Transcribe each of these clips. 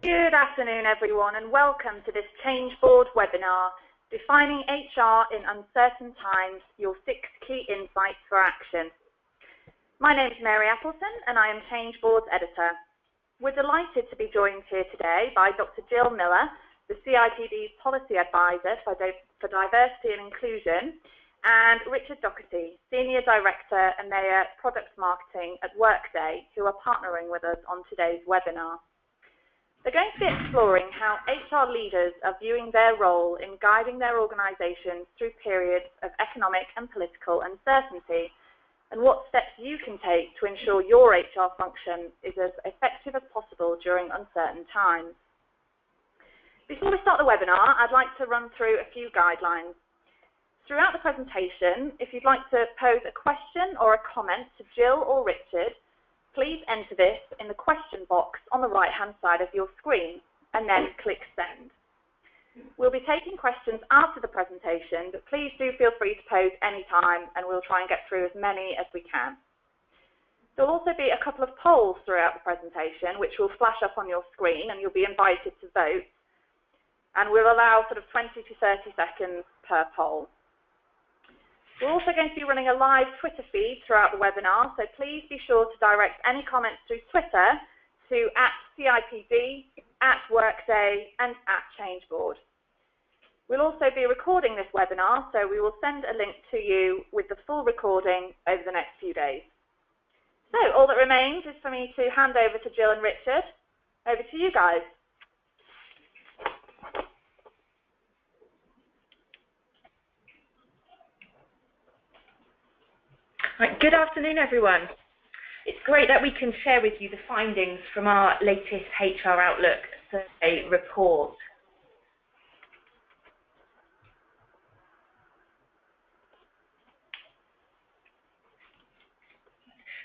Good afternoon, everyone, and welcome to this Change Board webinar, Defining HR in Uncertain Times, Your 6 Key Insights for Action. My name is Mary Appleton, and I am Change Board's editor. We're delighted to be joined here today by Dr. Jill Miller, the CIPD's Policy Advisor for Diversity and Inclusion, and Richard Doherty, Senior Director and Mayor Product Marketing at Workday, who are partnering with us on today's webinar. They're going to be exploring how HR leaders are viewing their role in guiding their organisations through periods of economic and political uncertainty, and what steps you can take to ensure your HR function is as effective as possible during uncertain times. Before we start the webinar, I'd like to run through a few guidelines. Throughout the presentation, if you'd like to pose a question or a comment to Jill or Richard, please enter this in the question box on the right-hand side of your screen and then click send. We'll be taking questions after the presentation, but please do feel free to pose any time and we'll try and get through as many as we can. There will also be a couple of polls throughout the presentation which will flash up on your screen and you'll be invited to vote, and we'll allow sort of 20 to 30 seconds per poll. We're also going to be running a live Twitter feed throughout the webinar, so please be sure to direct any comments through Twitter to @CIPD, @Workday, and @ChangeBoard. We'll also be recording this webinar, so we will send a link to you with the full recording over the next few days. So all that remains is for me to hand over to Jill and Richard. Over to you guys. Right, good afternoon, everyone. It's great that we can share with you the findings from our latest HR Outlook survey report.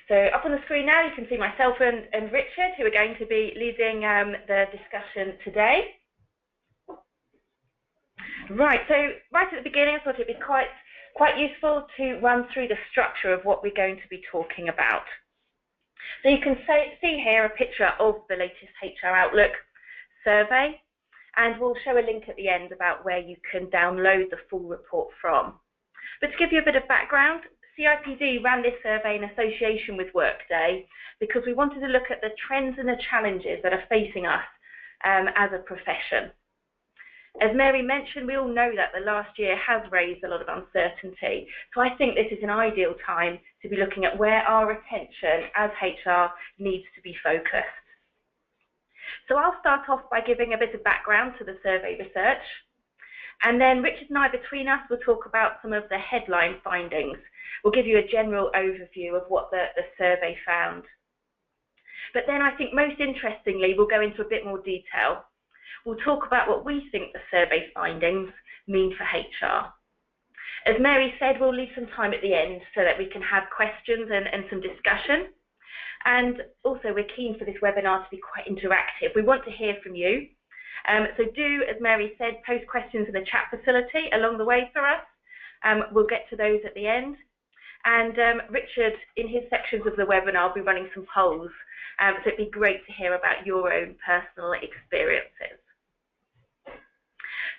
So up on the screen now, you can see myself and Richard, who are going to be leading the discussion today. Right, so right at the beginning, I thought it'd be quite useful to run through the structure of what we're going to be talking about. So you can see here a picture of the latest HR Outlook survey, and we'll show a link at the end about where you can download the full report from. But to give you a bit of background, CIPD ran this survey in association with Workday because we wanted to look at the trends and the challenges that are facing us as a profession. As Mary mentioned, we all know that the last year has raised a lot of uncertainty, so I think this is an ideal time to be looking at where our attention as HR needs to be focused. So I'll start off by giving a bit of background to the survey research, and then Richard and I, between us, will talk about some of the headline findings. We'll give you a general overview of what the survey found. But then I think most interestingly, we'll go into a bit more detail. We'll talk about what we think the survey findings mean for HR. As Mary said, we'll leave some time at the end so that we can have questions and some discussion. And also, we're keen for this webinar to be quite interactive. We want to hear from you. So do, as Mary said, post questions in the chat facility along the way for us. We'll get to those at the end. And Richard, in his sections of the webinar, will be running some polls. So it'd be great to hear about your own personal experiences.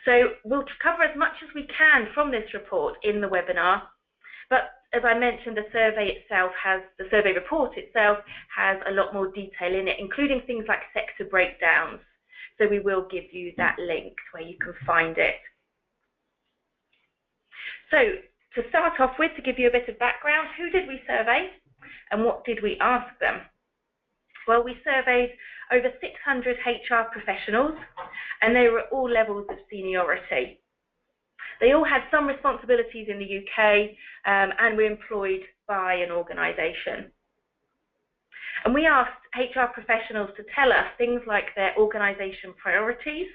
So we'll cover as much as we can from this report in the webinar, but as I mentioned, the survey report itself has a lot more detail in it, including things like sector breakdowns. So we will give you that link where you can find it. So to start off with, to give you a bit of background, who did we survey and what did we ask them? Well, we surveyed over 600 HR professionals, and they were at all levels of seniority. They all had some responsibilities in the UK and were employed by an organisation. And we asked HR professionals to tell us things like their organisation priorities,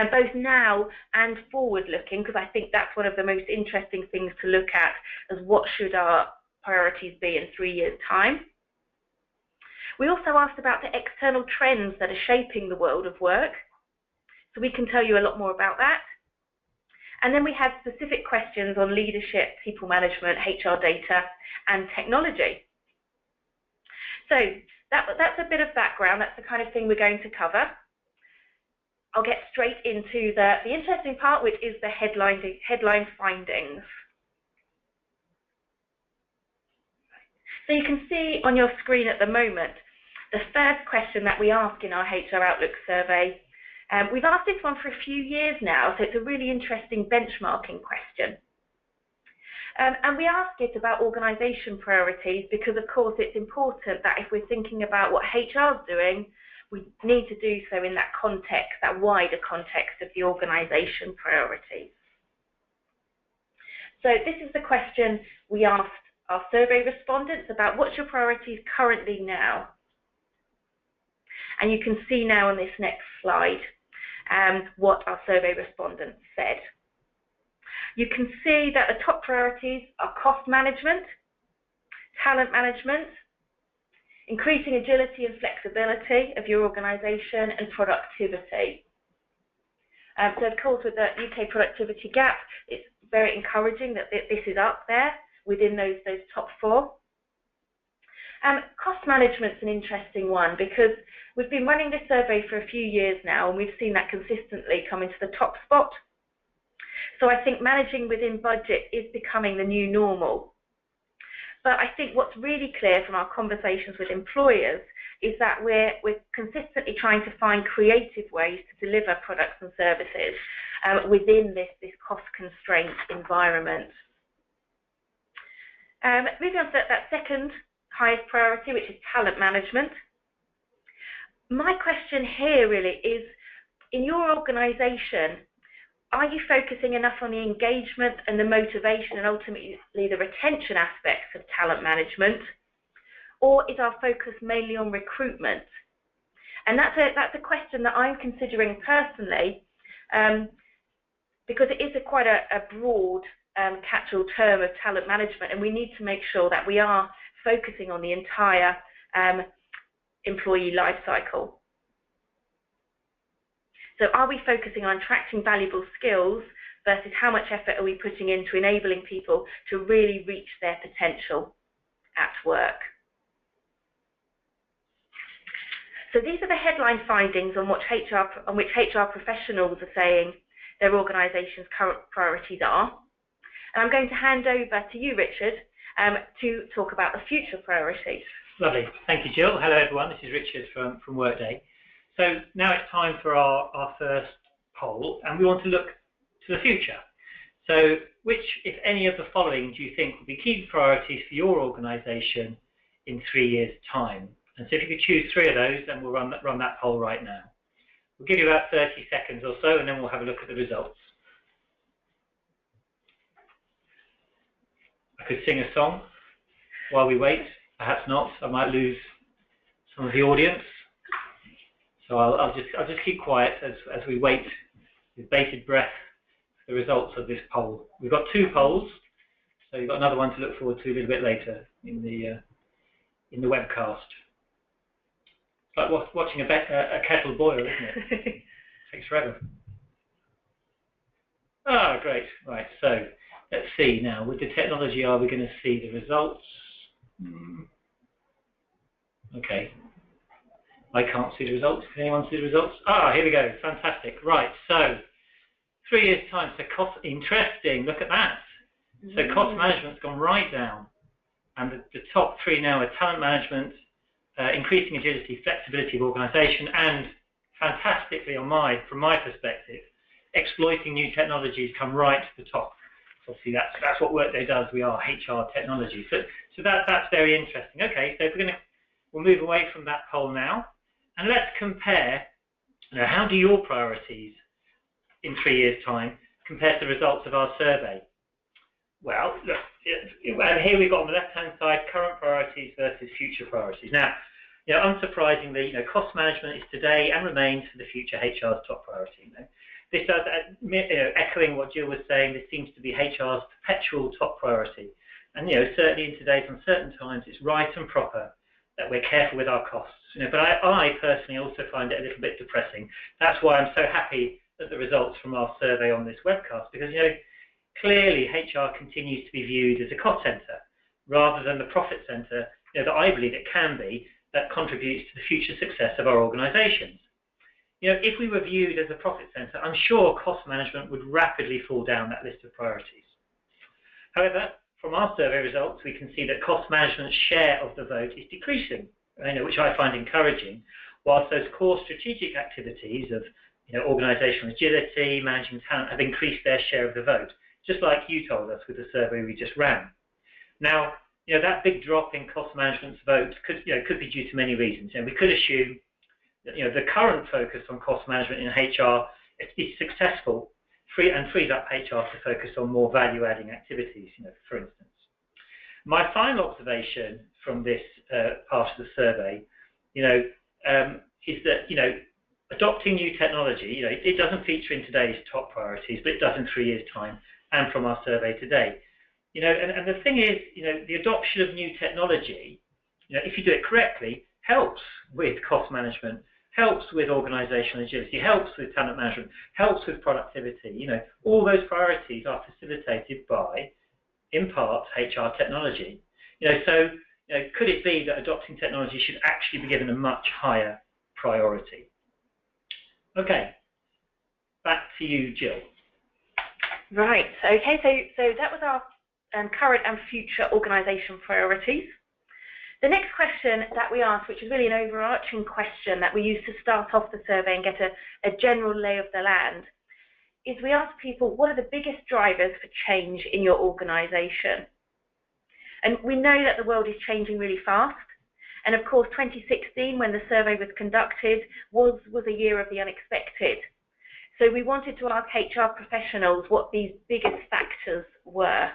both now and forward-looking, because I think that's one of the most interesting things to look at, as what should our priorities be in 3 years' time. We also asked about the external trends that are shaping the world of work, so we can tell you a lot more about that. And then we had specific questions on leadership, people management, HR data, and technology. So that's a bit of background. That's the kind of thing we're going to cover. I'll get straight into the interesting part, which is the headline findings. So you can see on your screen at the moment, the first question that we ask in our HR Outlook survey. We've asked this one for a few years now, so it's a really interesting benchmarking question. And we ask it about organisation priorities because, of course, it's important that if we're thinking about what HR is doing, we need to do so in that context, that wider context of the organisation priorities. So this is the question we asked our survey respondents about: what's your priorities currently now? And you can see now on this next slide what our survey respondents said. You can see that the top priorities are cost management, talent management, increasing agility and flexibility of your organisation, and productivity. So of course, with the UK productivity gap, it's very encouraging that this is up there within those top four. Cost management's an interesting one because we've been running this survey for a few years now, and we've seen that consistently come into the top spot. So I think managing within budget is becoming the new normal. But I think what's really clear from our conversations with employers is that we're consistently trying to find creative ways to deliver products and services within this cost-constraint environment. Moving on to that second highest priority, which is talent management. My question here really is, in your organisation, are you focusing enough on the engagement and the motivation and ultimately the retention aspects of talent management, or is our focus mainly on recruitment? And that's a question that I'm considering personally, because it is quite a broad catch-all term of talent management, and we need to make sure that we are focusing on the entire employee life cycle. So are we focusing on attracting valuable skills versus how much effort are we putting into enabling people to really reach their potential at work? So these are the headline findings on which HR professionals are saying their organisation's current priorities are. And I'm going to hand over to you, Richard, to talk about the future priorities. Lovely. Thank you, Jill. Hello, everyone. This is Richard from Workday. So now it's time for our first poll, and we want to look to the future. So which, if any of the following, do you think will be key priorities for your organisation in 3 years' time? And so if you could choose 3 of those, then we'll run that poll right now. We'll give you about 30 seconds or so, and then we'll have a look at the results. I could sing a song while we wait. Perhaps not. I might lose some of the audience. So I'll just keep quiet as we wait with bated breath for the results of this poll. We've got 2 polls, so you've got another one to look forward to a little bit later in the webcast. It's like watching a kettle boil, isn't it? Takes forever. Ah, great. Right. So let's see now. With the technology, are we going to see the results? Okay. I can't see the results. Can anyone see the results? Ah, here we go. Fantastic. Right. So 3 years' time. So cost, interesting. Look at that. So cost management's gone right down. And the top 3 now are talent management, increasing agility, flexibility of organisation, and fantastically from my perspective, exploiting new technologies come right to the top. So obviously that's what Workday does. We are HR technology. So that's very interesting. Okay, so if we'll move away from that poll now, and let's compare. How do your priorities in 3 years' time compare to the results of our survey? Well, look, and here we've got on the left-hand side current priorities versus future priorities. Now, unsurprisingly, cost management is today and remains for the future HR's top priority. This does, echoing what Jill was saying, this seems to be HR's perpetual top priority. And certainly in today's uncertain times, it's right and proper that we're careful with our costs. But I personally also find it a little bit depressing. That's why I'm so happy at the results from our survey on this webcast, because clearly HR continues to be viewed as a cost centre rather than the profit centre that I believe it can be that contributes to the future success of our organisations. You know, if we were viewed as a profit centre, I'm sure cost management would rapidly fall down that list of priorities. However, from our survey results, we can see that cost management's share of the vote is decreasing, which I find encouraging, whilst those core strategic activities of organisational agility, managing talent have increased their share of the vote, just like you told us with the survey we just ran. Now, that big drop in cost management's votes could be due to many reasons. We could assume that the current focus on cost management in HR is successful, frees up HR to focus on more value-adding activities, for instance. My final observation from this part of the survey, is that adopting new technology, it doesn't feature in today's top priorities, but it does in 3 years' time, and from our survey today. And the thing is, the adoption of new technology, if you do it correctly, helps with cost management, helps with organisational agility, helps with talent management, helps with productivity. All those priorities are facilitated by, in part, HR technology. So could it be that adopting technology should actually be given a much higher priority? Okay, back to you, Jill. Right. Okay. So that was our current and future organisation priorities. The next question that we asked, which is really an overarching question that we use to start off the survey and get a general lay of the land, is we asked people, what are the biggest drivers for change in your organisation? And we know that the world is changing really fast. And of course, 2016, when the survey was conducted, was a year of the unexpected. So we wanted to ask HR professionals what these biggest factors were.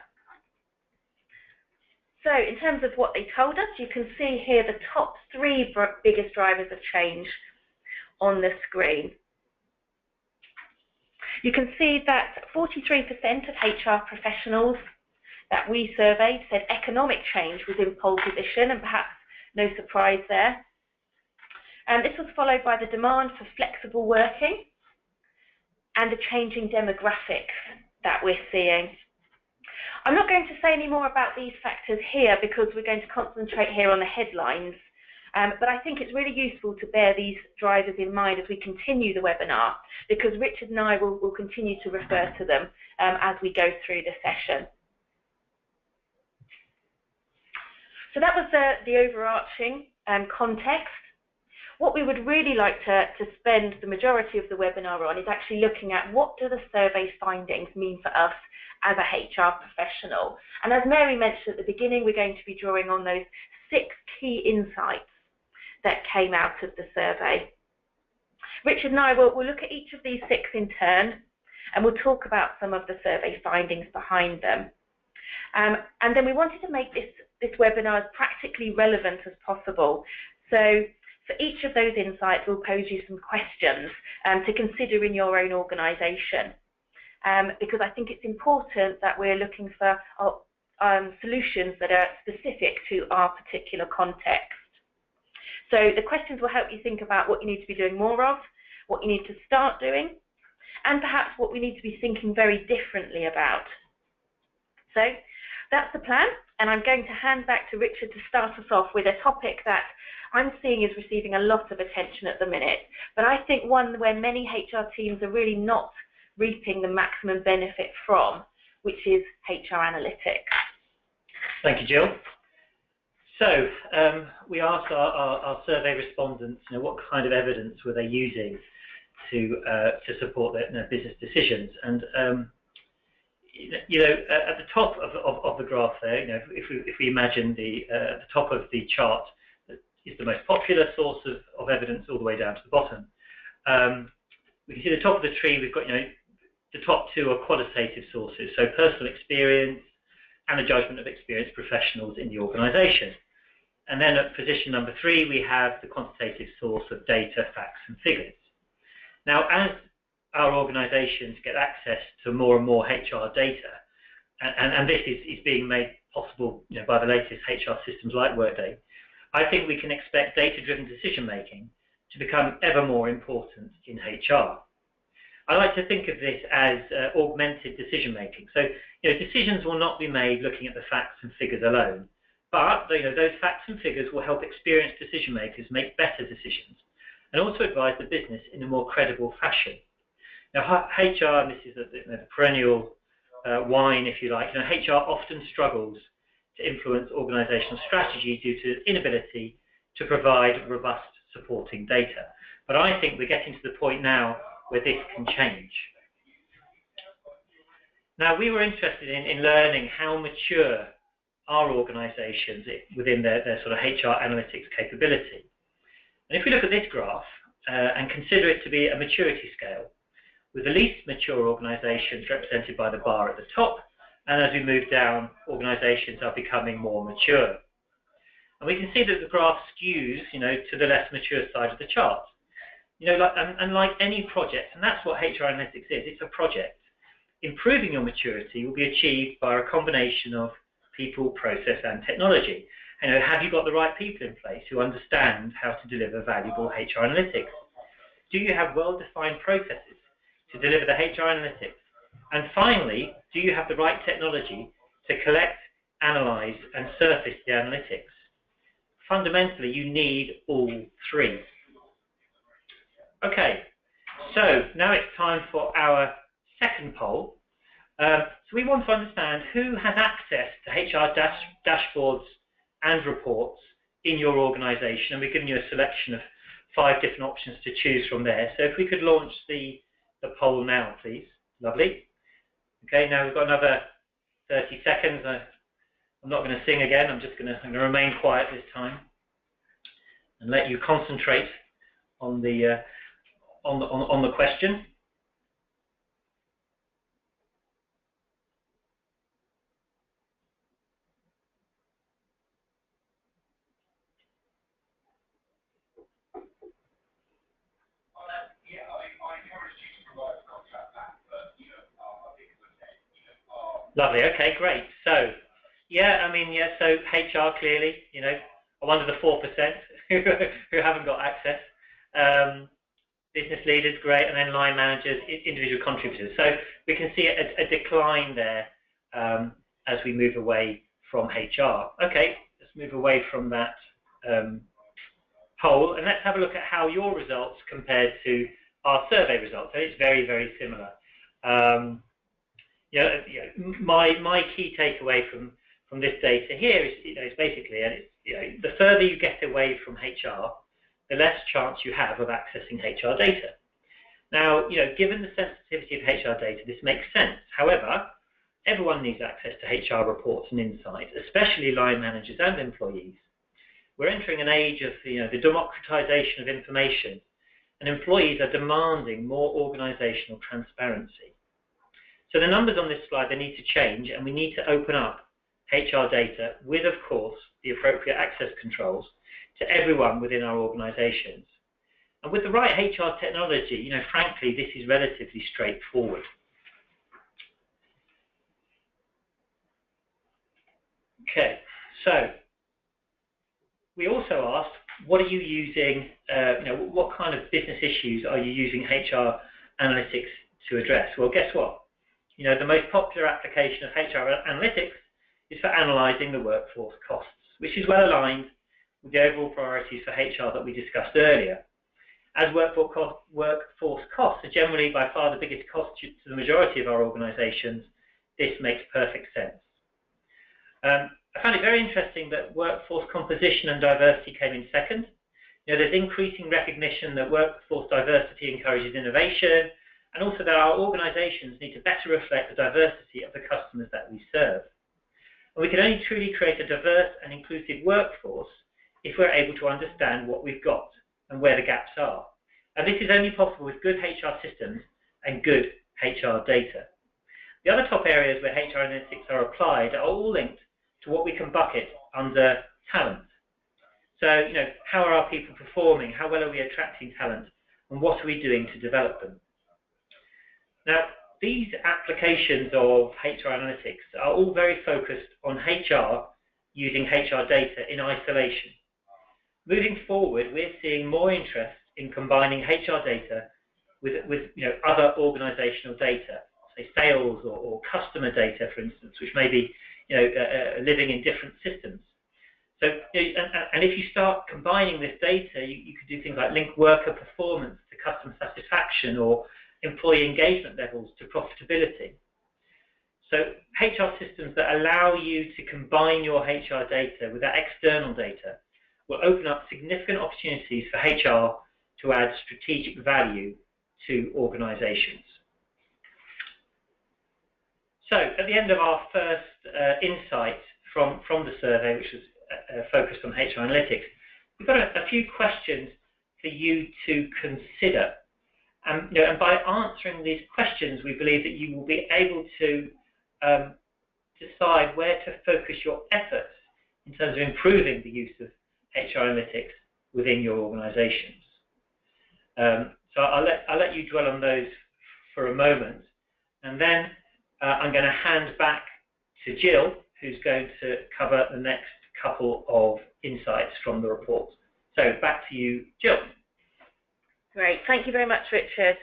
So in terms of what they told us, you can see here the top 3 biggest drivers of change on the screen. You can see that 43% of HR professionals that we surveyed said economic change was in pole position, and perhaps no surprise there. And this was followed by the demand for flexible working and the changing demographics that we're seeing. I'm not going to say any more about these factors here because we're going to concentrate here on the headlines, but I think it's really useful to bear these drivers in mind as we continue the webinar, because Richard and I will continue to refer to them as we go through the session. So that was the overarching context. What we would really like to spend the majority of the webinar on is actually looking at what do the survey findings mean for us as a HR professional. And as Mary mentioned at the beginning, we're going to be drawing on those 6 key insights that came out of the survey. Richard and I will look at each of these 6 in turn, and we'll talk about some of the survey findings behind them. And then we wanted to make this webinar as practically relevant as possible. So for each of those insights, we'll pose you some questions to consider in your own organisation, because I think it's important that we're looking for solutions that are specific to our particular context. So the questions will help you think about what you need to be doing more of, what you need to start doing, and perhaps what we need to be thinking very differently about. So that's the plan, and I'm going to hand back to Richard to start us off with a topic that I'm seeing is receiving a lot of attention at the minute, but I think one where many HR teams are really not reaping the maximum benefit from, which is HR analytics. Thank you, Jill. So we asked our survey respondents, what kind of evidence were they using to support their business decisions, and at the top of the graph there, if we imagine at the top of the chart is the most popular source of evidence all the way down to the bottom. We can see the top of the tree, we've got, the top 2 are qualitative sources, so personal experience and the judgment of experienced professionals in the organisation. And then at position number 3, we have the quantitative source of data, facts and figures. Now, as our organisations get access to more and more HR data, and this is being made possible by the latest HR systems like Workday, I think we can expect data-driven decision-making to become ever more important in HR. I like to think of this as augmented decision-making. So, decisions will not be made looking at the facts and figures alone, But those facts and figures will help experienced decision makers make better decisions and also advise the business in a more credible fashion. Now, HR, and this is the perennial whine, if you like, HR often struggles to influence organizational strategy due to inability to provide robust supporting data. But I think we're getting to the point now where this can change. Now, we were interested in learning how mature are organizations within their sort of HR analytics capability. And if we look at this graph and consider it to be a maturity scale, with the least mature organizations represented by the bar at the top, and as we move down, organizations are becoming more mature. And we can see that the graph skews, to the less mature side of the chart. Like any project, and that's what HR analytics is, it's a project. Improving your maturity will be achieved by a combination of people, process, and technology. Have you got the right people in place who understand how to deliver valuable HR analytics? Do you have well-defined processes to deliver the HR analytics? And finally, do you have the right technology to collect, analyze, and surface the analytics? Fundamentally, you need all three. Okay, so now it's time for our second poll. So we want to understand who has access to HR dashboards and reports in your organization, and we've given you a selection of 5 different options to choose from there. So if we could launch the poll now, please. Lovely. Okay, now we've got another 30 seconds. I'm not going to sing again. I'm going to remain quiet this time and let you concentrate on the question. Lovely. Okay, great. So, so HR clearly, are one of the 4% who haven't got access. Business leaders, great, and then line managers, individual contributors. So we can see a decline there as we move away from HR. Okay, let's move away from that poll, and let's have a look at how your results compared to our survey results. So it's very, very similar. My key takeaway from this data here is basically, the further you get away from HR, the less chance you have of accessing HR data. Now, given the sensitivity of HR data, this makes sense. However, everyone needs access to HR reports and insights, especially line managers and employees. We're entering an age of the democratization of information, and employees are demanding more organizational transparency. So the numbers on this slide, they need to change, and we need to open up HR data with, of course, the appropriate access controls to everyone within our organizations. And with the right HR technology, frankly, this is relatively straightforward. Okay, so we also asked, what are you using, what kind of business issues are you using HR analytics to address? Well, guess what? The most popular application of HR analytics is for analyzing the workforce costs, which is well aligned with the overall priorities for HR that we discussed earlier. As workforce costs are generally by far the biggest cost to the majority of our organizations, this makes perfect sense. I found it very interesting that workforce composition and diversity came in second. There's increasing recognition that workforce diversity encourages innovation, and also that our organizations need to better reflect the diversity of the customers that we serve. And we can only truly create a diverse and inclusive workforce if we're able to understand what we've got and where the gaps are. And this is only possible with good HR systems and good HR data. The other top areas where HR analytics are applied are all linked to what we can bucket under talent. So, how are our people performing? How well are we attracting talent? And what are we doing to develop them? Now, these applications of HR analytics are all very focused on HR using HR data in isolation. Moving forward, we're seeing more interest in combining HR data with other organizational data, say sales or customer data, for instance, which may be living in different systems. So, and if you start combining this data, you could do things like link worker performance to customer satisfaction or employee engagement levels to profitability. So HR systems that allow you to combine your HR data with that external data will open up significant opportunities for HR to add strategic value to organizations. So at the end of our first insight from the survey, which was focused on HR analytics, we've got a few questions for you to consider. And by answering these questions, we believe that you will be able to decide where to focus your efforts in terms of improving the use of HR analytics within your organizations. So I'll let you dwell on those for a moment, and then I'm going to hand back to Jill, who's going to cover the next couple of insights from the report. So back to you, Jill. Great, thank you very much, Richard.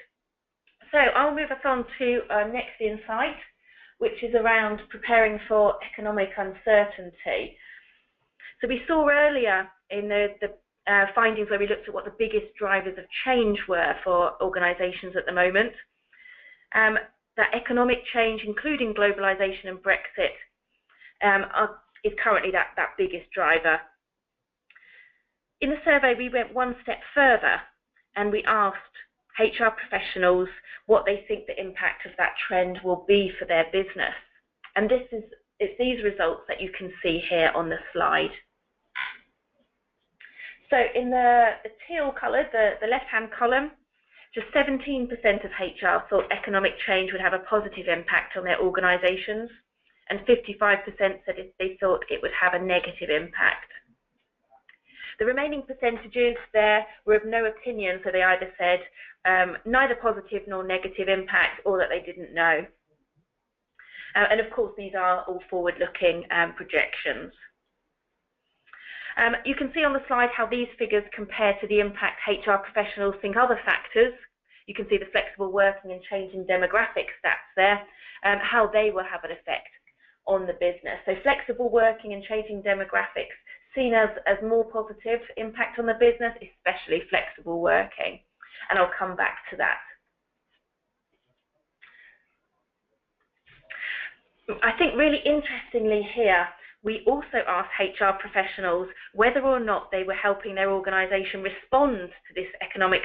So I'll move us on to our next insight, which is around preparing for economic uncertainty. So we saw earlier in the findings where we looked at what the biggest drivers of change were for organisations at the moment, that economic change, including globalisation and Brexit, is currently that biggest driver. In the survey, we went one step further and we asked HR professionals what they think the impact of that trend will be for their business. And it's these results that you can see here on the slide. So in the teal colour, the left-hand column, just 17% of HR thought economic change would have a positive impact on their organisations, and 55% said they thought it would have a negative impact. The remaining percentages there were of no opinion, so they either said neither positive nor negative impact, or that they didn't know. And of course, these are all forward-looking projections. You can see on the slide how these figures compare to the impact HR professionals think other factors. You can see the flexible working and changing demographic stats there, how they will have an effect on the business. So flexible working and changing demographics seen as more positive impact on the business, especially flexible working. And I'll come back to that. I think really interestingly here, we also asked HR professionals whether or not they were helping their organisation respond to this economic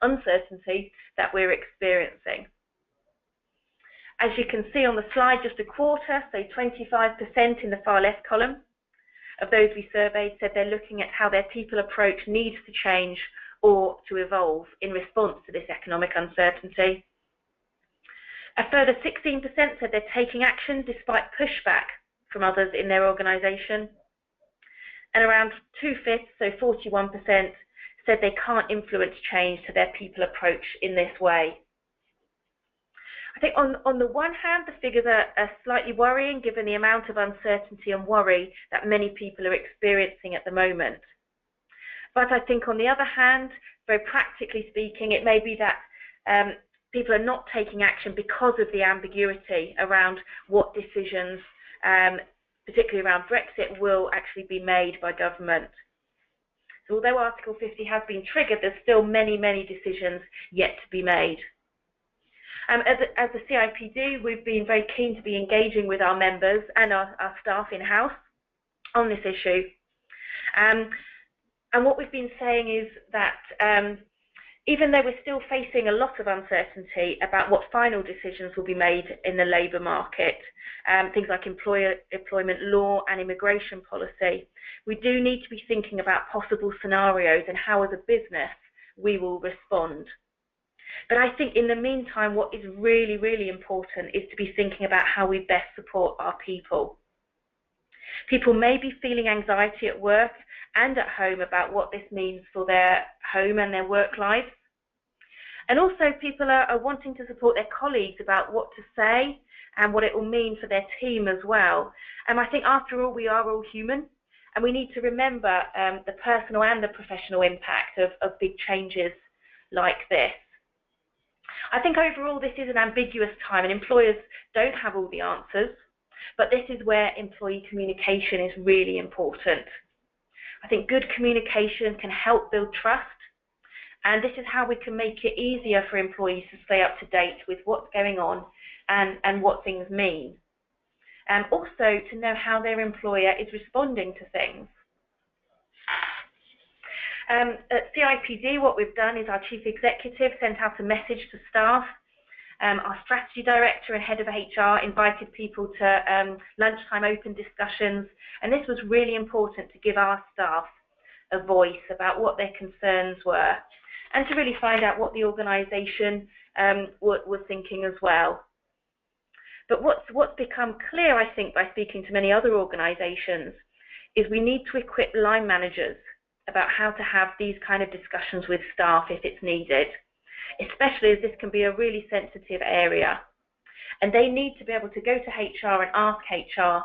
uncertainty that we're experiencing. As you can see on the slide, just a quarter, so 25% in the far left column, of those we surveyed said they're looking at how their people approach needs to change or to evolve in response to this economic uncertainty. A further 16% said they're taking action despite pushback from others in their organisation. And around 2/5, so 41%, said they can't influence change to their people approach in this way. I think on the one hand, the figures are slightly worrying given the amount of uncertainty and worry that many people are experiencing at the moment. But I think on the other hand, very practically speaking, it may be that people are not taking action because of the ambiguity around what decisions, particularly around Brexit, will actually be made by government. So although Article 50 has been triggered, there's still many, many decisions yet to be made. As the CIPD, we've been very keen to be engaging with our members and our staff in-house on this issue. And what we've been saying is that even though we're still facing a lot of uncertainty about what final decisions will be made in the labour market, things like employment law and immigration policy, we do need to be thinking about possible scenarios and how as a business we will respond. But I think in the meantime, what is really, really important is to be thinking about how we best support our people. People may be feeling anxiety at work and at home about what this means for their home and their work lives. And also people are wanting to support their colleagues about what to say and what it will mean for their team as well. And I think after all, we are all human, and we need to remember the personal and the professional impact of big changes like this. I think overall this is an ambiguous time and employers don't have all the answers. But this is where employee communication is really important. I think good communication can help build trust, and this is how we can make it easier for employees to stay up to date with what's going on and what things mean. And also to know how their employer is responding to things. At CIPD, what we've done is our chief executive sent out a message to staff. Our strategy director and head of HR invited people to lunchtime open discussions, and this was really important to give our staff a voice about what their concerns were and to really find out what the organisation was thinking as well. But what's become clear, I think, by speaking to many other organisations, is we need to equip line managers about how to have these kind of discussions with staff if it's needed, especially as this can be a really sensitive area. And they need to be able to go to HR and ask HR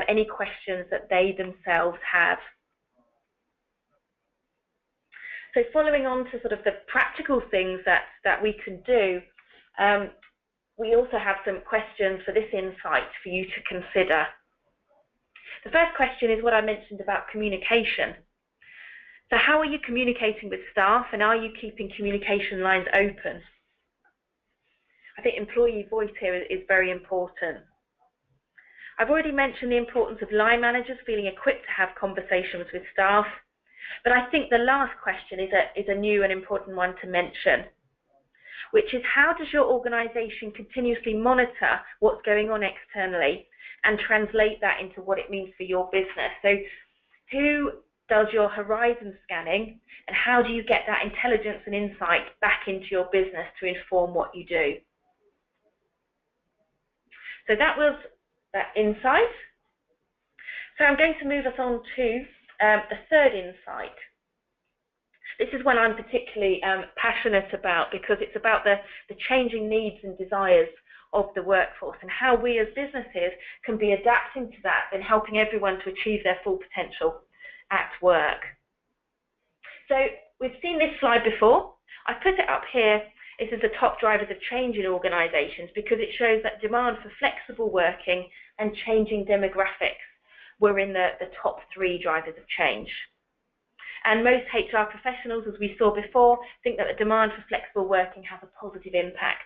any questions that they themselves have. So following on to sort of the practical things that we can do, we also have some questions for this insight for you to consider. The first question is what I mentioned about communication. So how are you communicating with staff, and are you keeping communication lines open? I think employee voice here is very important. I've already mentioned the importance of line managers feeling equipped to have conversations with staff, but I think the last question is a new and important one to mention, which is how does your organisation continuously monitor what's going on externally and translate that into what it means for your business? So who does your horizon scanning, and how do you get that intelligence and insight back into your business to inform what you do? So that was that insight. So I'm going to move us on to the third insight. This is one I'm particularly passionate about, because it's about the changing needs and desires of the workforce and how we as businesses can be adapting to that and helping everyone to achieve their full potential at work. So we've seen this slide before. I put it up here. This is the top drivers of change in organisations, because it shows that demand for flexible working and changing demographics were in the top 3 drivers of change. And most HR professionals, as we saw before, think that the demand for flexible working has a positive impact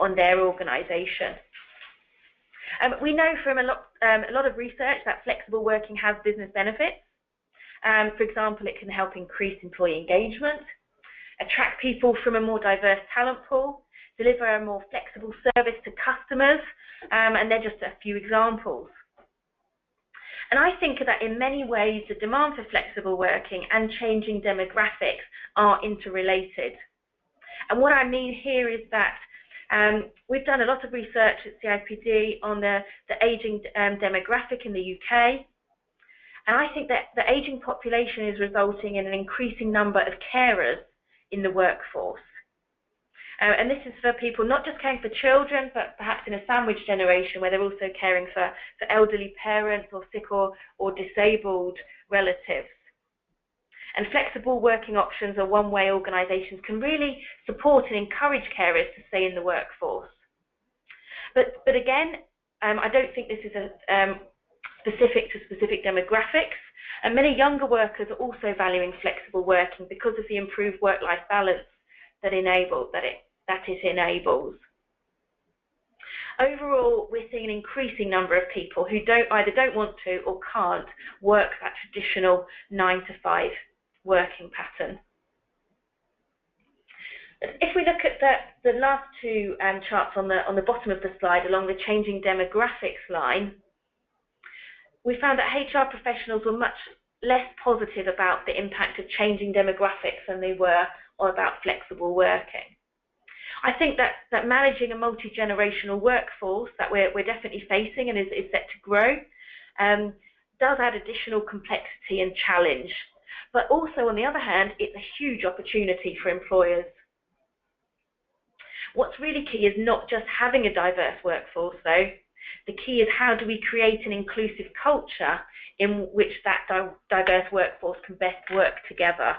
on their organisation. We know from a lot of research that flexible working has business benefits. For example, it can help increase employee engagement, attract people from a more diverse talent pool, deliver a more flexible service to customers, and they're just a few examples. And I think that in many ways, the demand for flexible working and changing demographics are interrelated. And what I mean here is that we've done a lot of research at CIPD on the ageing demographic in the UK. And I think that the ageing population is resulting in an increasing number of carers in the workforce. And this is for people not just caring for children, but perhaps in a sandwich generation where they're also caring for elderly parents or sick or disabled relatives. And flexible working options are one way organisations can really support and encourage carers to stay in the workforce. But again, I don't think this is specific to specific demographics. And many younger workers are also valuing flexible working because of the improved work-life balance that it enables. Overall, we're seeing an increasing number of people who either don't want to or can't work that traditional 9-to-5 working pattern. If we look at the last 2 charts on the bottom of the slide along the changing demographics line, we found that HR professionals were much less positive about the impact of changing demographics than they were about flexible working. I think that managing a multi-generational workforce that we're definitely facing and is set to grow does add additional complexity and challenge. But also, on the other hand, it's a huge opportunity for employers. What's really key is not just having a diverse workforce, though. The key is how do we create an inclusive culture in which that diverse workforce can best work together.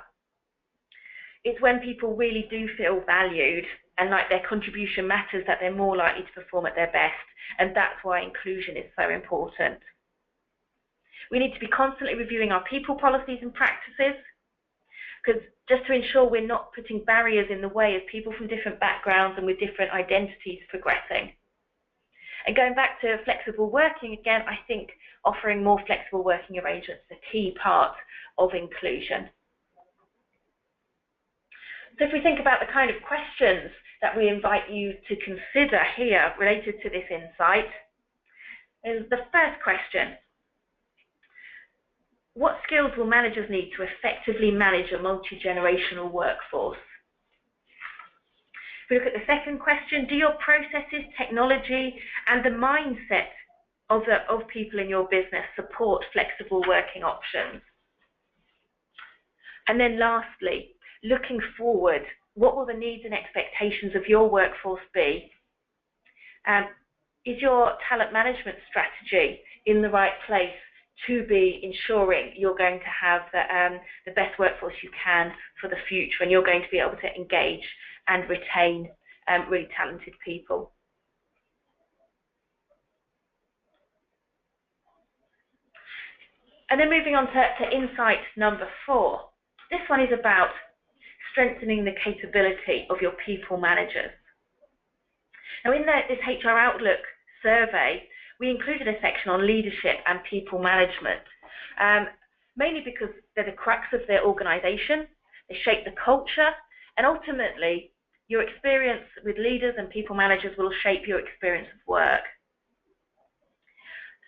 it's when people really do feel valued and like their contribution matters, that they're more likely to perform at their best, and that's why inclusion is so important. We need to be constantly reviewing our people policies and practices, because just to ensure we're not putting barriers in the way of people from different backgrounds and with different identities progressing. And going back to flexible working, again, I think offering more flexible working arrangements is a key part of inclusion. So if we think about the kind of questions that we invite you to consider here related to this insight, is the first question: what skills will managers need to effectively manage a multi-generational workforce? If we look at the second question, do your processes, technology, and the mindset of people in your business support flexible working options? And then lastly, looking forward, what will the needs and expectations of your workforce be? Is your talent management strategy in the right place to be ensuring you're going to have the best workforce you can for the future, and you're going to be able to engage and retain really talented people? And then moving on to insight number 4. This one is about strengthening the capability of your people managers. Now, in this HR Outlook survey, we included a section on leadership and people management, mainly because they're the crux of their organisation, they shape the culture, and ultimately, your experience with leaders and people managers will shape your experience of work.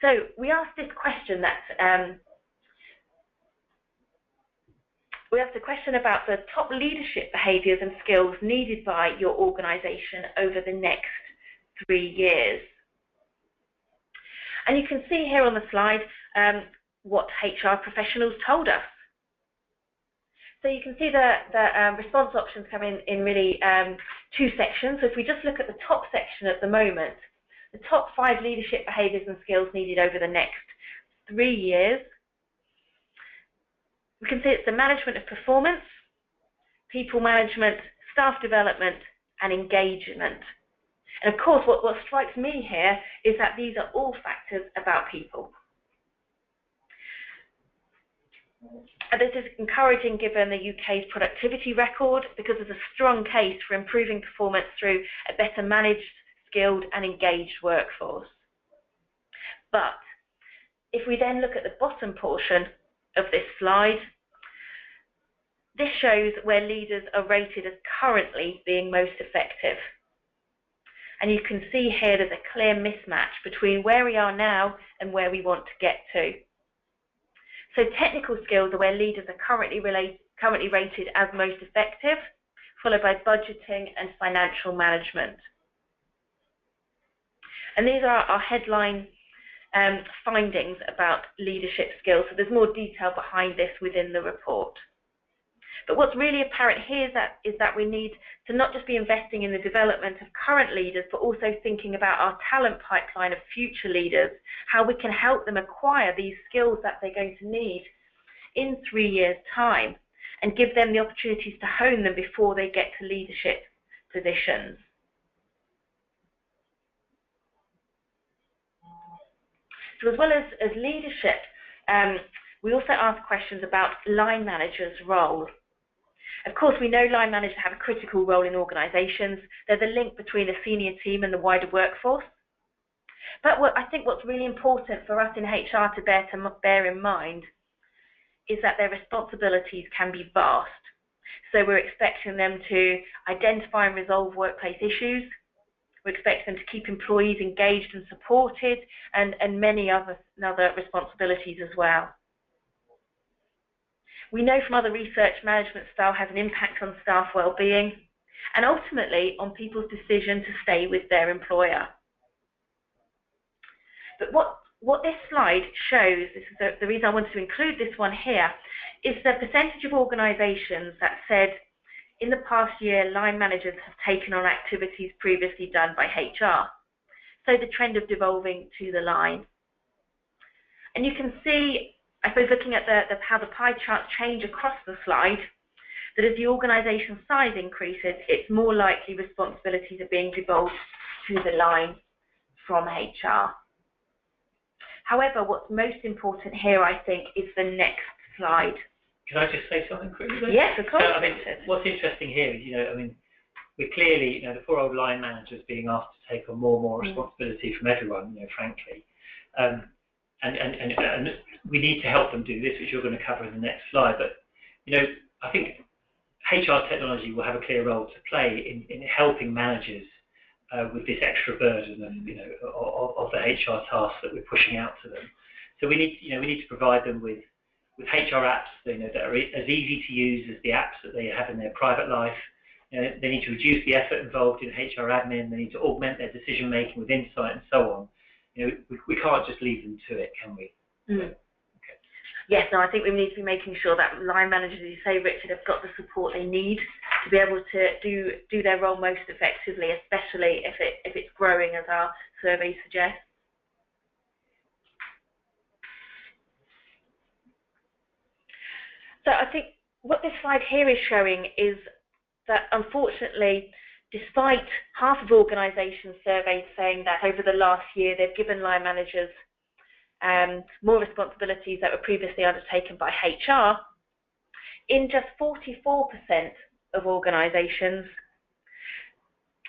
So we asked this question we asked a question about the top leadership behaviours and skills needed by your organisation over the next 3 years. And you can see here on the slide what HR professionals told us. So you can see the response options come in really 2 sections. So if we just look at the top section at the moment, the top 5 leadership behaviours and skills needed over the next 3 years, we can see it's the management of performance, people management, staff development, and engagement. And of course, what strikes me here is that these are all factors about people. And this is encouraging given the UK's productivity record, because there's a strong case for improving performance through a better managed, skilled, and engaged workforce. But if we then look at the bottom portion of this slide, this shows where leaders are rated as currently being most effective. And you can see here there's a clear mismatch between where we are now and where we want to get to. So technical skills are where leaders are currently rated as most effective, followed by budgeting and financial management. And these are our headline findings about leadership skills. So there's more detail behind this within the report. But what's really apparent here is that we need to not just be investing in the development of current leaders, but also thinking about our talent pipeline of future leaders, how we can help them acquire these skills that they're going to need in 3 years' time, and give them the opportunities to hone them before they get to leadership positions. So as well as leadership, we also ask questions about line managers' role. Of course, we know line managers have a critical role in organisations. They're the link between the senior team and the wider workforce. But I think what's really important for us in HR to bear in mind is that their responsibilities can be vast. So we're expecting them to identify and resolve workplace issues. We're expecting them to keep employees engaged and supported, and many other responsibilities as well. We know from other research management style has an impact on staff well-being and ultimately on people's decision to stay with their employer. But what this slide shows, this is the reason I wanted to include this one here, is the percentage of organisations that said in the past year line managers have taken on activities previously done by HR. So the trend of devolving to the line. And you can see, I suppose, looking at how the pie charts change across the slide, that as the organisation size increases, it's more likely responsibilities are being devolved to the line from HR. However, what's most important here, I think, is the next slide. Can I just say something quickly? Yes, of course. So, I mean, what's interesting here is, I mean, we're clearly, the poor old line managers being asked to take on more and more responsibility from everyone, frankly. And we need to help them do this, which you're going to cover in the next slide. But, I think HR technology will have a clear role to play in helping managers with this extra burden of the HR tasks that we're pushing out to them. So we need to provide them with HR apps that are as easy to use as the apps that they have in their private life. They need to reduce the effort involved in HR admin. They need to augment their decision making with insight and so on. We can't just leave them to it, can we? Okay. Yes, no, I think we need to be making sure that line managers, as you say, Richard, have got the support they need to be able to do their role most effectively, especially if it's growing, as our survey suggests. So I think what this slide here is showing is that, unfortunately, despite half of organisations surveyed saying that over the last year they've given line managers more responsibilities that were previously undertaken by HR, in just 44% of organisations,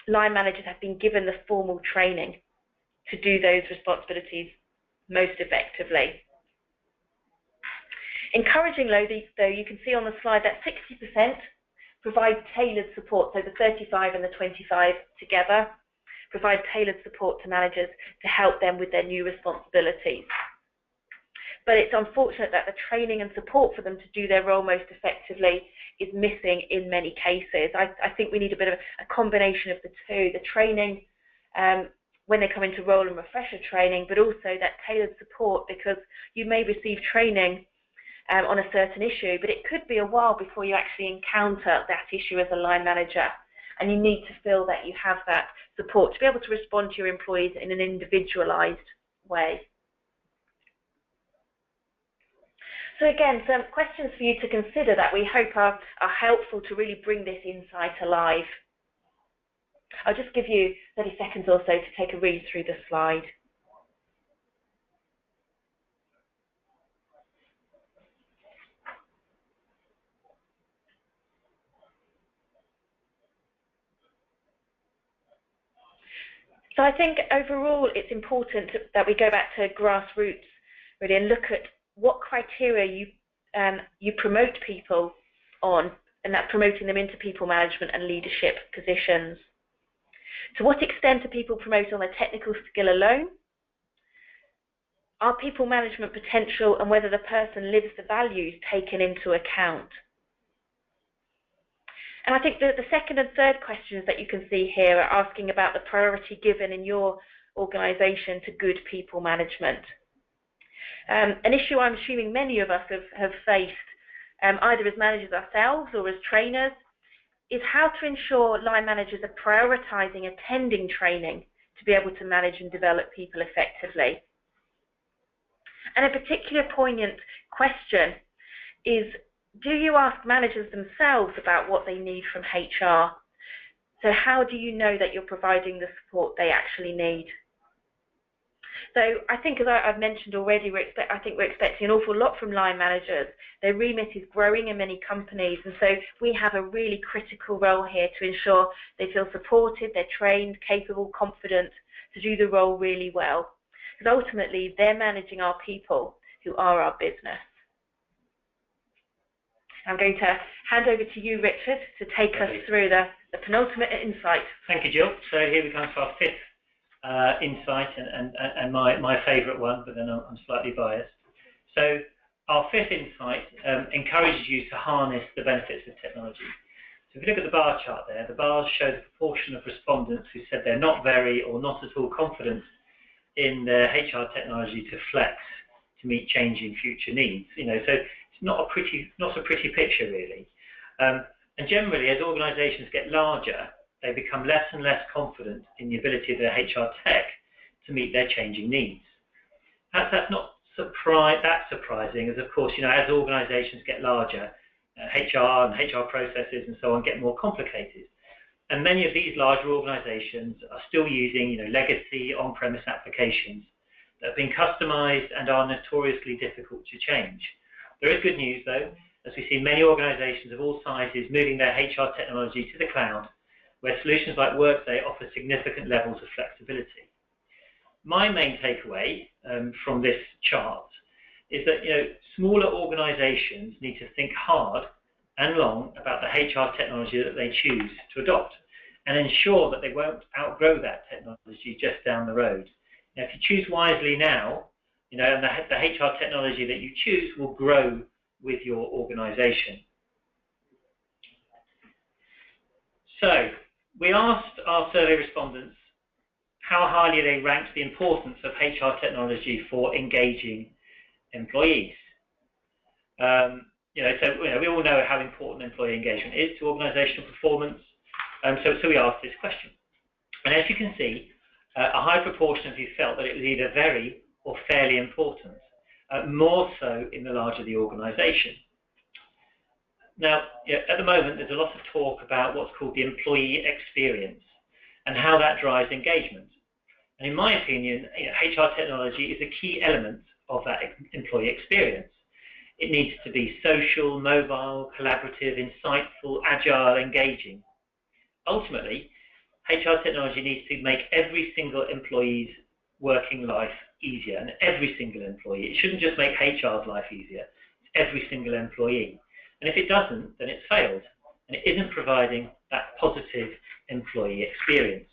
line managers have been given the formal training to do those responsibilities most effectively. Encouragingly, though, you can see on the slide that 60% provide tailored support, so the 35 and the 25 together provide tailored support to managers to help them with their new responsibilities. But it's unfortunate that the training and support for them to do their role most effectively is missing in many cases. I think we need a bit of a combination of the two, the training when they come into role and refresher training, but also that tailored support, because you may receive training on a certain issue, but it could be a while before you actually encounter that issue as a line manager, and you need to feel that you have that support to be able to respond to your employees in an individualised way. So again, some questions for you to consider that we hope are helpful to really bring this insight alive. I'll just give you 30 seconds or so to take a read through the slide. So I think overall it's important that we go back to grassroots really and look at what criteria you promote people on, and that's promoting them into people management and leadership positions. To what extent are people promoted on their technical skill alone? Are people management potential and whether the person lives the values taken into account? And I think the second and third questions that you can see here are asking about the priority given in your organisation to good people management. An issue I'm assuming many of us have faced, either as managers ourselves or as trainers, is how to ensure line managers are prioritising attending training to be able to manage and develop people effectively. And a particular poignant question is, do you ask managers themselves about what they need from HR? So how do you know that you're providing the support they actually need? So I think, as I've mentioned already, I think we're expecting an awful lot from line managers. Their remit is growing in many companies, and so we have a really critical role here to ensure they feel supported, they're trained, capable, confident to do the role really well. Because ultimately, they're managing our people who are our business. I'm going to hand over to you, Richard, to take us through the penultimate insight. Thank you, Jill. So here we come to our fifth insight and my favourite one, but then I'm slightly biased. So our fifth insight encourages you to harness the benefits of technology. So if you look at the bar chart there, the bars show the proportion of respondents who said they're not very or not at all confident in their HR technology to flex to meet changing future needs. So it's not a pretty picture really. And generally, as organisations get larger, they become less and less confident in the ability of their HR tech to meet their changing needs. That's not that surprising, as of course, as organisations get larger, HR and HR processes and so on get more complicated. And many of these larger organizations are still using legacy on-premise applications that have been customized and are notoriously difficult to change. There is good news though, as we see many organizations of all sizes moving their HR technology to the cloud, where solutions like Workday offer significant levels of flexibility. My main takeaway from this chart is that smaller organizations need to think hard and long about the HR technology that they choose to adopt and ensure that they won't outgrow that technology just down the road. Now, if you choose wisely now, and the HR technology that you choose will grow with your organization. So, we asked our survey respondents how highly they ranked the importance of HR technology for engaging employees. We all know how important employee engagement is to organizational performance, so we asked this question. And as you can see, a high proportion of you felt that it was either very or fairly important, more so in the larger the organization. Now, at the moment, there's a lot of talk about what's called the employee experience and how that drives engagement. And in my opinion, HR technology is a key element of that employee experience. It needs to be social, mobile, collaborative, insightful, agile, engaging. Ultimately, HR technology needs to make every single employee's working life easier, and every single employee. It shouldn't just make HR's life easier, it's every single employee. And if it doesn't, then it's failed, and it isn't providing that positive employee experience.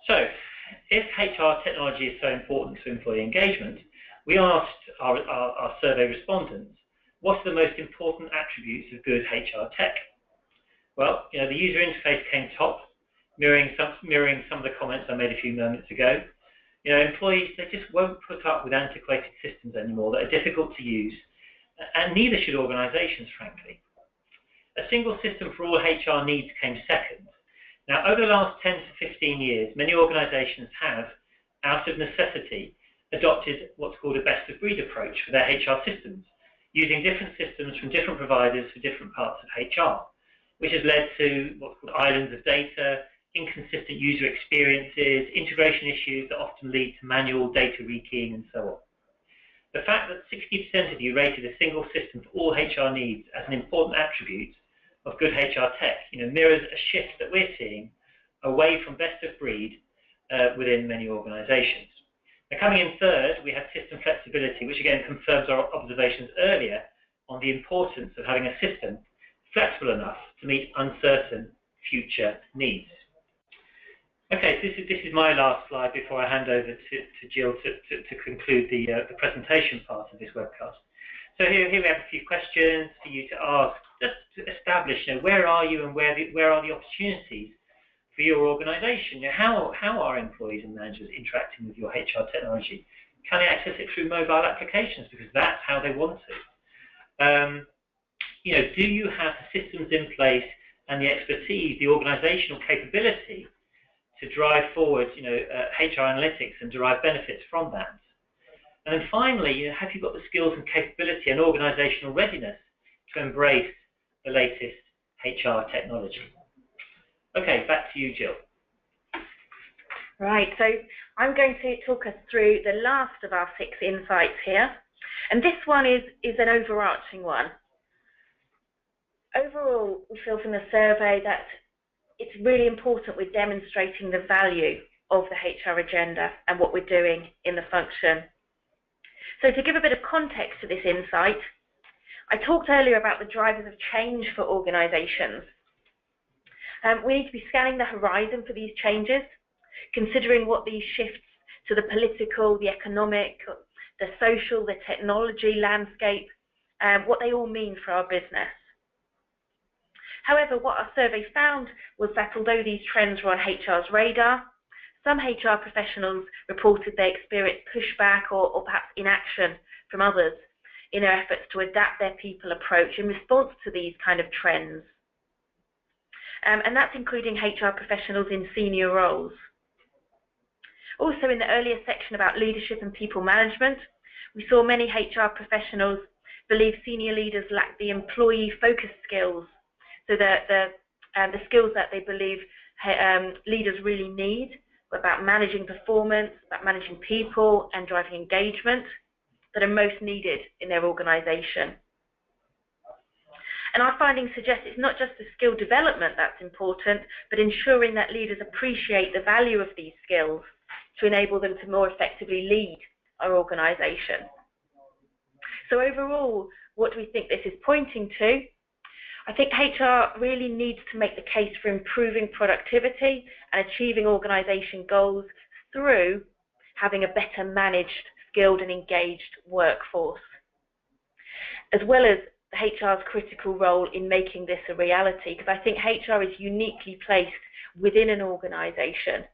So, if HR technology is so important to employee engagement, we asked our survey respondents, what are the most important attributes of good HR tech? Well, the user interface came top, mirroring some of the comments I made a few moments ago. Employees, they just won't put up with antiquated systems anymore that are difficult to use, and neither should organizations, frankly. A single system for all HR needs came second. Now, over the last 10 to 15 years, many organizations have, out of necessity, adopted what's called a best-of-breed approach for their HR systems, using different systems from different providers for different parts of HR, which has led to what's called islands of data, inconsistent user experiences, integration issues that often lead to manual data rekeying, and so on. The fact that 60% of you rated a single system for all HR needs as an important attribute of good HR tech, mirrors a shift that we're seeing away from best of breed within many organizations. Now, coming in third, we have system flexibility, which again confirms our observations earlier on the importance of having a system flexible enough to meet uncertain future needs. Okay, so this is my last slide before I hand over to Jill to conclude the presentation part of this webcast. So here we have a few questions for you to ask, just to establish where are you and where are the opportunities for your organization. How are employees and managers interacting with your HR technology? Can they access it through mobile applications because that's how they want to? Do you have the systems in place and the expertise, the organizational capability to drive forward HR analytics and derive benefits from that? And then finally, have you got the skills and capability and organizational readiness to embrace the latest HR technology? Okay, back to you, Jill. Right, so I'm going to talk us through the last of our 6 insights here. And this one is an overarching one. Overall, we feel from the survey that it's really important we're demonstrating the value of the HR agenda and what we're doing in the function. So to give a bit of context to this insight, I talked earlier about the drivers of change for organizations. We need to be scanning the horizon for these changes, considering what these shifts to the political, the economic, the social, the technology landscape, what they all mean for our business. However, what our survey found was that although these trends were on HR's radar, some HR professionals reported they experienced pushback or perhaps inaction from others in their efforts to adapt their people approach in response to these kind of trends. And that's including HR professionals in senior roles. Also, in the earlier section about leadership and people management, we saw many HR professionals believe senior leaders lack the employee-focused skills, so the skills that they believe leaders really need about managing performance, about managing people and driving engagement that are most needed in their organisation. And our findings suggest it's not just the skill development that's important, but ensuring that leaders appreciate the value of these skills to enable them to more effectively lead our organisation. So overall, what do we think this is pointing to? I think HR really needs to make the case for improving productivity and achieving organisation goals through having a better managed, skilled and engaged workforce, as well as HR's critical role in making this a reality, because I think HR is uniquely placed within an organisation.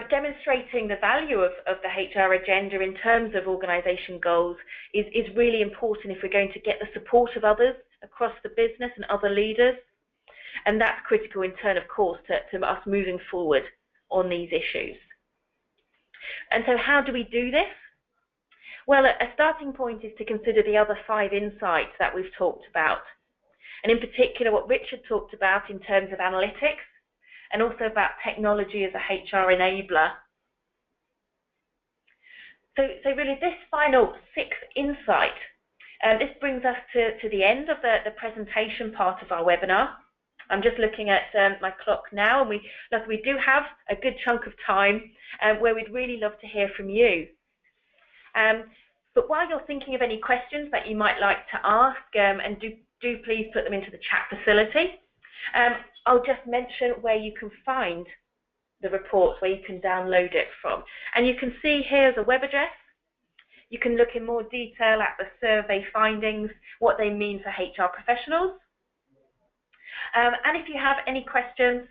Demonstrating the value of the HR agenda in terms of organisation goals is really important if we're going to get the support of others across the business and other leaders. And that's critical in turn, of course, to us moving forward on these issues. And so how do we do this? Well, a starting point is to consider the other 5 insights that we've talked about. And in particular, what Richard talked about in terms of analytics, and also about technology as a HR enabler. So really this final 6th insight, this brings us to the end of the presentation part of our webinar. I'm just looking at my clock now, and we do have a good chunk of time where we'd really love to hear from you. But while you're thinking of any questions that you might like to ask, and do please put them into the chat facility. I'll just mention where you can find the reports, where you can download it from. And you can see here's a web address. You can look in more detail at the survey findings, what they mean for HR professionals. And if you have any questions,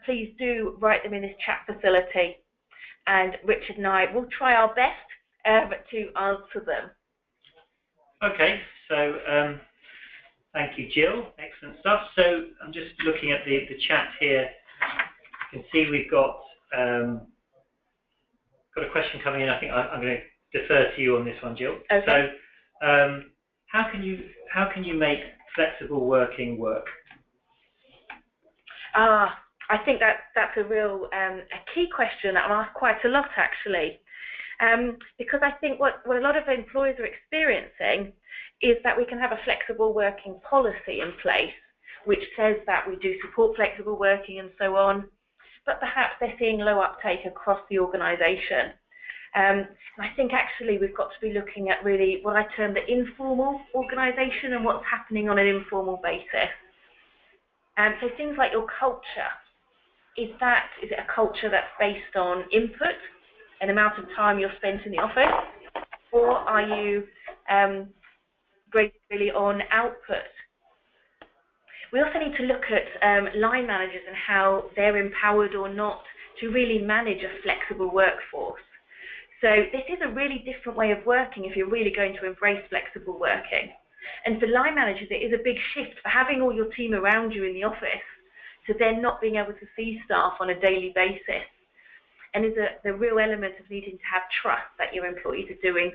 please do write them in this chat facility. And Richard and I will try our best to answer them. Okay, so thank you, Jill. Excellent stuff. So I'm just looking at the chat here. You can see we've got a question coming in. I think I'm going to defer to you on this one, Jill. Okay. So how can you make flexible working work? I think that's a real a key question that I'm asked quite a lot, actually, because I think what a lot of employers are experiencing is that we can have a flexible working policy in place, which says that we do support flexible working and so on, but perhaps they're seeing low uptake across the organisation. And I think actually we've got to be looking at really what I term the informal organisation and what's happening on an informal basis. So things like your culture, is it a culture that's based on input, an amount of time you're spent in the office, or are you really on output? We also need to look at line managers and how they're empowered or not to really manage a flexible workforce. So this is a really different way of working if you're really going to embrace flexible working. And for line managers, it is a big shift for having all your team around you in the office to then not being able to see staff on a daily basis. And is the real element of needing to have trust that your employees are doing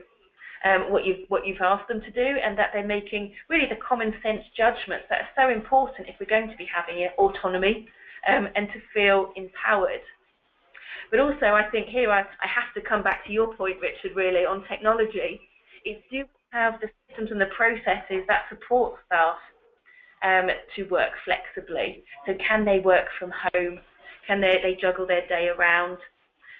what you've asked them to do, and that they're making really the common sense judgments that are so important if we're going to be having autonomy and to feel empowered. But also, I think here I have to come back to your point, Richard, really, on technology. Is do we have the systems and the processes that support staff to work flexibly? So can they work from home? Can they juggle their day around?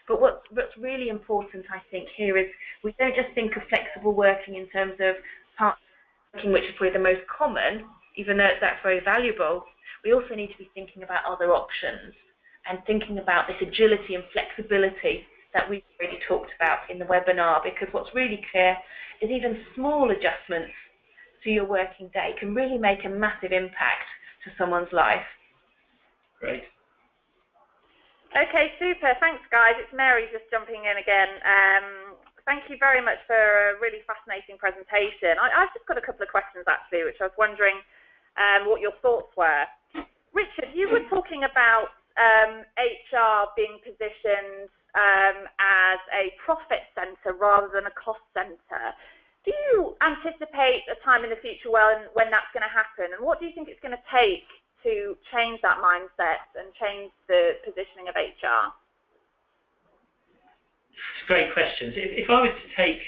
But what's really important, I think, here is we don't just think of flexible working in terms of part working, which is probably the most common, even though that's very valuable. We also need to be thinking about other options and thinking about this agility and flexibility that we've already talked about in the webinar, because what's really clear is even small adjustments to your working day can really make a massive impact to someone's life. Great. Okay, super. Thanks, guys. It's Mary just jumping in again. Thank you very much for a really fascinating presentation. I've just got a couple of questions, actually, which I was wondering what your thoughts were. Richard, you were talking about HR being positioned as a profit centre rather than a cost centre. Do you anticipate a time in the future when that's going to happen? And what do you think it's going to take to change that mindset and change the positioning of HR? Great questions. If I was to take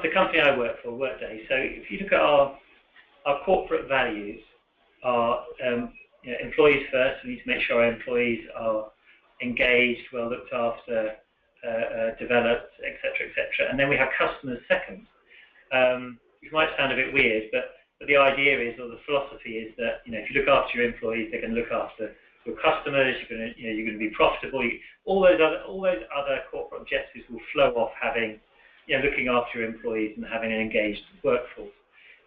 the company I work for, Workday, so if you look at our corporate values are employees first. We need to make sure our employees are engaged, well looked after, developed, etc., and then we have customers second, which might sound a bit weird, but the idea is, or the philosophy is that if you look after your employees, they're going to look after your customers. You're going to be profitable. All those other corporate objectives will flow off having looking after your employees and having an engaged workforce.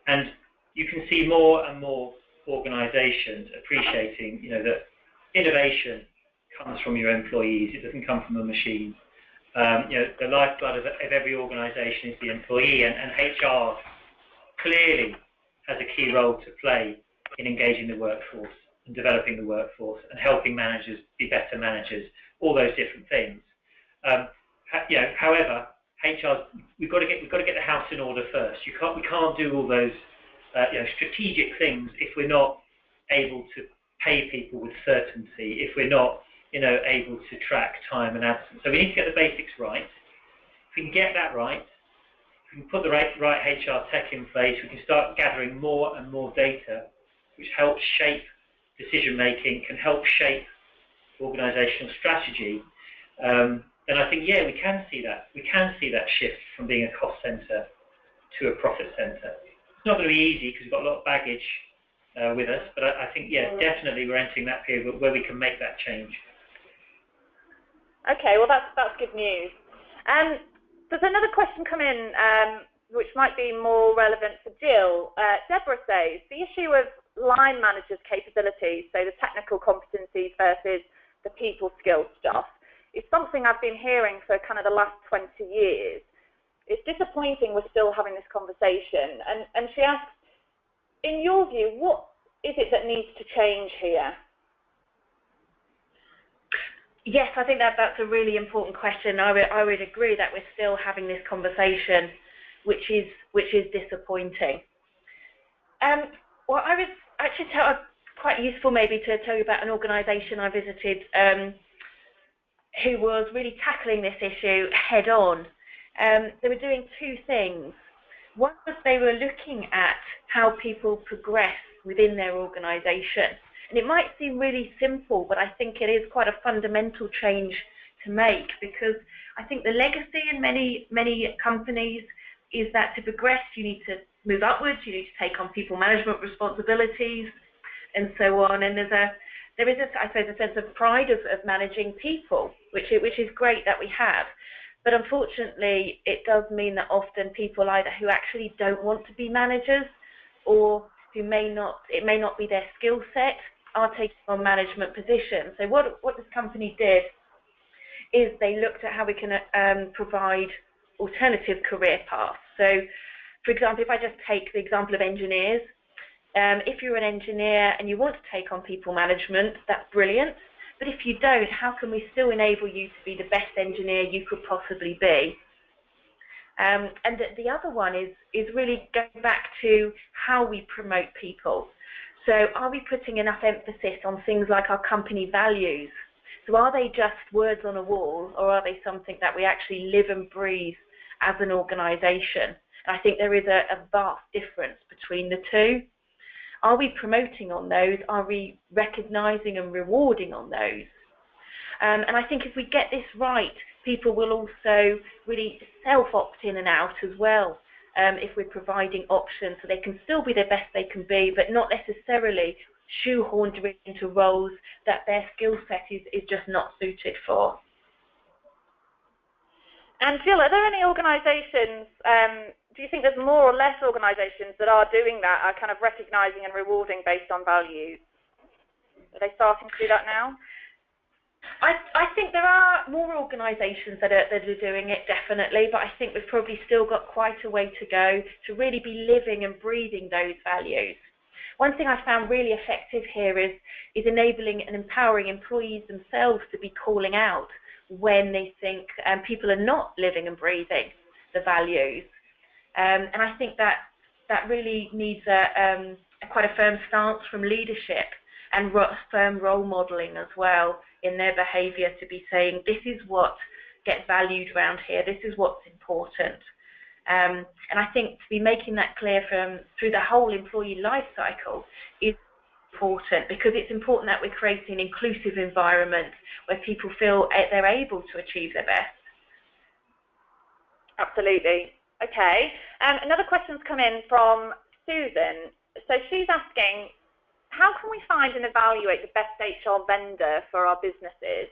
And you can see more and more organisations appreciating that innovation comes from your employees. It doesn't come from a machine. The lifeblood of every organisation is the employee, and HR clearly has a key role to play in engaging the workforce and developing the workforce and helping managers be better managers, all those different things. However, we've got to get the house in order first. We can't do all those strategic things if we're not able to pay people with certainty, if we're not able to track time and absence. So we need to get the basics right. If we can get that right, if we can put the right HR tech in place, we can start gathering more and more data, which helps shape decision making, can help shape organisational strategy. Then I think, we can see that. We can see that shift from being a cost centre to a profit centre. It's not going to be easy because we've got a lot of baggage with us, but I think, definitely we're entering that period where we can make that change. Okay, well that's good news. There's another question come in which might be more relevant for Jill. Deborah says, the issue of line managers' capabilities, so the technical competencies versus the people skills stuff, is something I've been hearing for kind of the last 20 years. It's disappointing we're still having this conversation. And she asks, in your view, what is it that needs to change here? Yes, I think that's a really important question. I would agree that we're still having this conversation, which is disappointing. Well, I was actually quite useful maybe to tell you about an organisation I visited who was really tackling this issue head on. They were doing two things. One was they were looking at how people progress within their organisation. And it might seem really simple, but I think it is quite a fundamental change to make, because I think the legacy in many companies is that to progress you need to move upwards, you need to take on people management responsibilities and so on. And there is I suppose a sense of pride of managing people, which is great that we have. But unfortunately, it does mean that often people either who actually don't want to be managers or who it may not be their skill set are taking on management positions. So what this company did is they looked at how we can provide alternative career paths. So, for example, if I just take the example of engineers, if you're an engineer and you want to take on people management, that's brilliant. But if you don't, how can we still enable you to be the best engineer you could possibly be? And the other one is really going back to how we promote people. So are we putting enough emphasis on things like our company values? So are they just words on a wall, or are they something that we actually live and breathe as an organisation? I think there is a vast difference between the two. Are we promoting on those? Are we recognising and rewarding on those? And I think if we get this right, people will also really self-opt in and out as well. If we're providing options so they can still be the best they can be, but not necessarily shoehorned into roles that their skill set is just not suited for. And Jill, are there any organisations, do you think there's more or less organisations that are doing that, are kind of recognising and rewarding based on values? Are they starting to do that now? I think there are more organisations that are doing it, definitely, but I think we've probably still got quite a way to go to really be living and breathing those values. One thing I found really effective here is enabling and empowering employees themselves to be calling out when they think people are not living and breathing the values. And I think that really needs quite a firm stance from leadership and firm role modelling as well in their behaviour, to be saying, this is what gets valued around here, this is what's important. And I think to be making that clear through the whole employee life cycle is important, because it's important that we're creating an inclusive environment where people feel they're able to achieve their best. Absolutely. Okay. Another question's come in from Susan. So she's asking, how can we find and evaluate the best HR vendor for our businesses?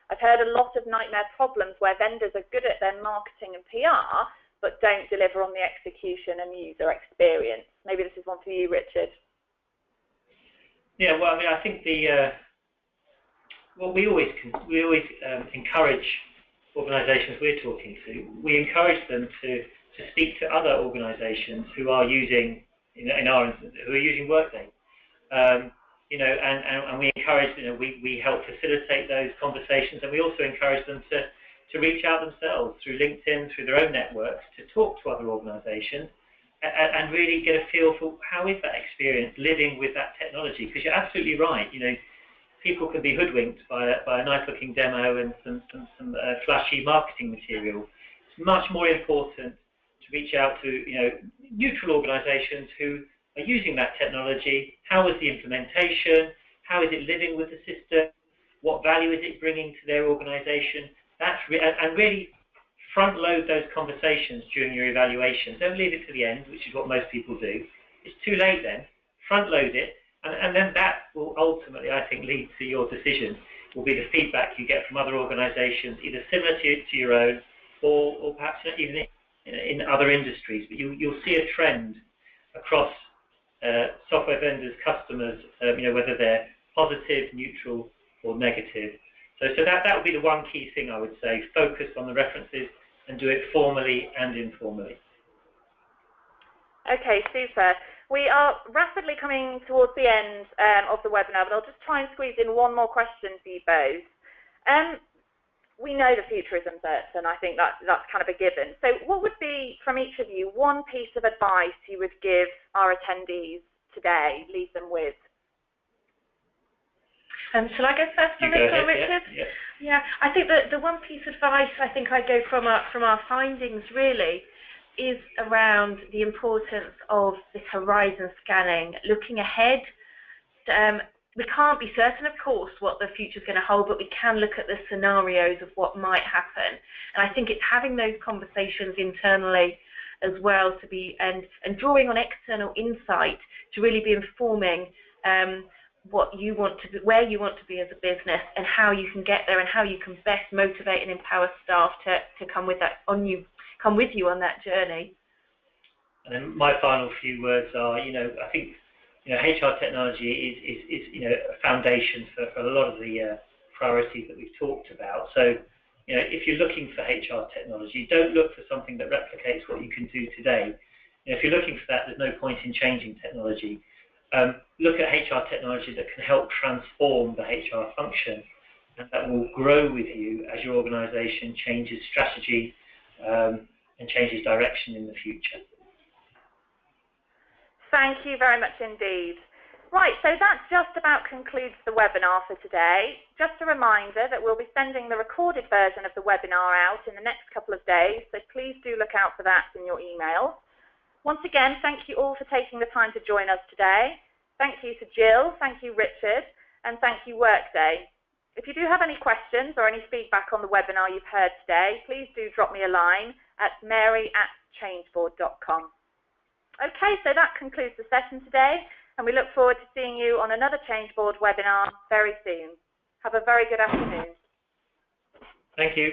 I've heard a lot of nightmare problems where vendors are good at their marketing and PR, but don't deliver on the execution and user experience. Maybe this is one for you, Richard. Yeah, well, I mean, I think we always encourage organisations we're talking to. We encourage them to speak to other organisations who are using, in our instance, who are using Workday. And we encourage, we help facilitate those conversations, and we also encourage them to reach out themselves through LinkedIn, through their own networks, to talk to other organisations and really get a feel for how is that experience living with that technology. Because you're absolutely right, people can be hoodwinked by a nice-looking demo and some flashy marketing material. It's much more important to reach out to neutral organisations who are using that technology. How is the implementation? How is it living with the system? What value is it bringing to their organisation? And really front load those conversations during your evaluation. Don't leave it to the end, which is what most people do. It's too late then. Front load it, and then that will ultimately, I think, lead to your decision. Will be the feedback you get from other organisations, either similar to your own, or perhaps even in other industries. But you'll see a trend across software vendors, customers, whether they're positive, neutral, or negative. So that would be the one key thing I would say: focus on the references and do it formally and informally. Okay, super. We are rapidly coming towards the end of the webinar, but I'll just try and squeeze in one more question for you both. We know the future is uncertain. I think that's kind of a given. So what would be, from each of you, one piece of advice you would give our attendees today, leave them with? Shall I go first on this one, Richard? Yeah, I think that the one piece of advice I think I go from our findings really is around the importance of this horizon scanning, looking ahead. We can't be certain, of course, what the future is going to hold, but we can look at the scenarios of what might happen. And I think it's having those conversations internally as well to be and drawing on external insight to really be informing what you want to be, where you want to be as a business, and how you can get there, and how you can best motivate and empower staff to come with you on that journey. And then my final few words are, I think HR technology is a foundation for a lot of the priorities that we've talked about. So if you're looking for HR technology, don't look for something that replicates what you can do today. If you're looking for that, there's no point in changing technology. Look at HR technology that can help transform the HR function, and that will grow with you as your organisation changes strategy and changes direction in the future. Thank you very much indeed. Right, so that just about concludes the webinar for today. Just a reminder that we'll be sending the recorded version of the webinar out in the next couple of days, so please do look out for that in your email. Once again, thank you all for taking the time to join us today. Thank you to Jill, thank you Richard, and thank you Workday. If you do have any questions or any feedback on the webinar you've heard today, please do drop me a line at mary@changeboard.com. Okay, so that concludes the session today, and we look forward to seeing you on another Changeboard webinar very soon. Have a very good afternoon. Thank you.